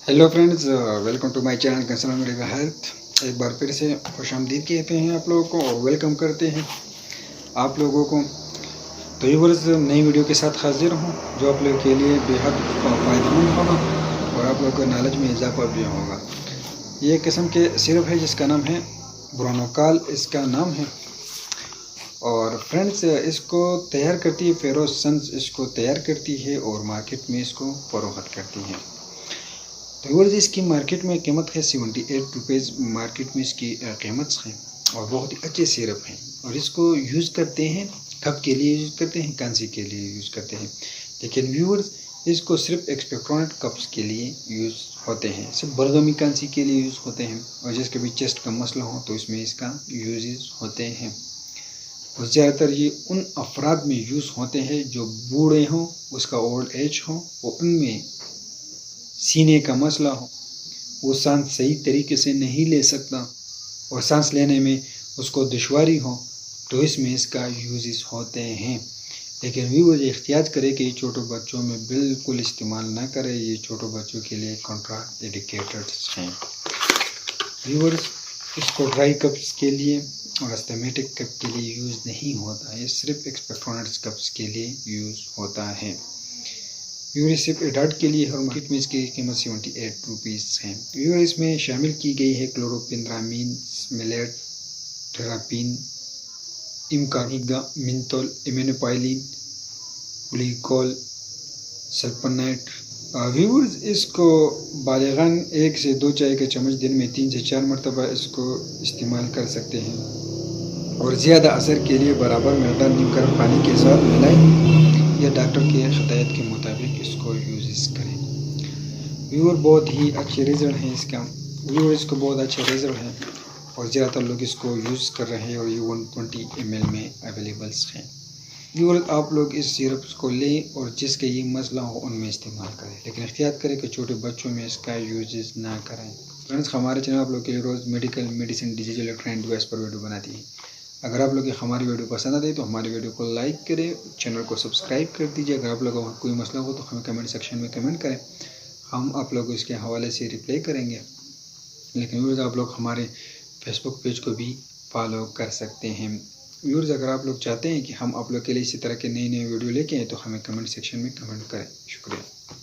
Hello friends, welcome to my channel concern medical health. एक बार फिर से खुश आमदीद कहते हैं आप लोगों को और वेलकम करते हैं आप लोगों को। तो व्यूअर्स, नई वीडियो के साथ हाजिर हूँ जो आप लोगों के लिए बेहद फ़ायदेमंद होगा और आप लोगों को नॉलेज में इजाफा भी होगा। ये किस्म के सिरप है जिसका नाम है ब्रोनोकाल, इसका नाम है। और फ्रेंड्स, इसको तैयार करती है फेरोसन्स, इसको तैयार करती है और मार्केट में इसको फरोख्त करती है। तो व्यूअर्स, इसकी मार्केट में कीमत है 78 रुपीज़। मार्केट में इसकी कीमत है और बहुत ही अच्छे सिरप हैं। और इसको यूज़ करते हैं, कब के लिए यूज़ करते हैं, खांसी के लिए यूज़ करते हैं। लेकिन व्यूअर्स, इसको सिर्फ एक्सपेक्टोरेंट कप्स के लिए यूज़ होते हैं, सिर्फ बलगमी खांसी के लिए यूज़ होते हैं। और जिसके भी चेस्ट का मसला हो तो इसमें इसका यूजेस होते हैं। और ज़्यादातर ये उन अफराद में यूज़ होते हैं जो बूढ़े हों, उसका ओल्ड एज हो, और उनमें सीने का मसला हो, वो सांस सही तरीके से नहीं ले सकता और सांस लेने में उसको दुश्वारी हो, तो इसमें इसका यूजेस होते हैं। लेकिन व्यूअर्स, एहतियात करें कि छोटे बच्चों में बिल्कुल इस्तेमाल ना करें, ये छोटे बच्चों के लिए कॉन्ट्रा इंडिकेटेड हैं। व्यूअर्स, इसको ड्राई कप्स के लिए और अस्थमेटिक कप के लिए यूज़ नहीं होता है, सिर्फ एक्सपेक्टोरेंट कप्स के लिए यूज़ होता है। व्यूअर, सिर्फ एडाल्ट के लिए और मार्केट में इसकी कीमत 78 रुपीज़ है। व्यूअर, इसमें शामिल की गई है क्लोरोपेंद्रामीन, स्मेलेट, थेरापीन, इमकारिगा, मिंथोल, इम्यूनोपाइलिन, ग्लिकोल, सल्फोनेट। व्यूअर्स, इसको बालिगान 1 से 2 चाय के चम्मच दिन में 3 से 4 मरतबा इसको इस्तेमाल कर सकते हैं। और ज़्यादा असर के लिए बराबर मकदार नीम गर्म पानी के साथ मिलाएं या डॉक्टर के हिदायत के मुताबिक इसको यूज़ करें। व्यूअर, बहुत ही अच्छे रिज़ल्ट हैं इसका। व्यूअर, इसको बहुत अच्छा रिज़ल्ट है और ज़्यादातर लोग इसको यूज़ कर रहे हैं और ये 120 ml में अवेलेबल्स हैं। व्यूअर, आप लोग इस सिरप को लें और जिसके ये मसला हो उनमें इस्तेमाल करें, लेकिन एहतियात करें कि छोटे बच्चों में इसका यूजेस ना करें। फ्रेंड्स, हमारे चैनल आप लोग के लिए रोज़ medical, medicine, disease, electronic device पर वीडियो बनाती है। अगर आप लोग हमारी वीडियो पसंद आती है तो हमारी वीडियो को लाइक करें, चैनल को सब्सक्राइब कर दीजिए। अगर आप लोगों को कोई मसला हो तो हमें कमेंट सेक्शन में कमेंट करें, हम आप लोगों को इसके हवाले से रिप्लाई करेंगे। लेकिन व्यूअर्स, आप लोग हमारे फेसबुक पेज को भी फॉलो कर सकते हैं। व्यूअर्स, अगर आप लोग चाहते हैं कि हम आप लोग के लिए इसी तरह के नई नई वीडियो लेके आए तो हमें कमेंट सेक्शन में कमेंट करें। शुक्रिया।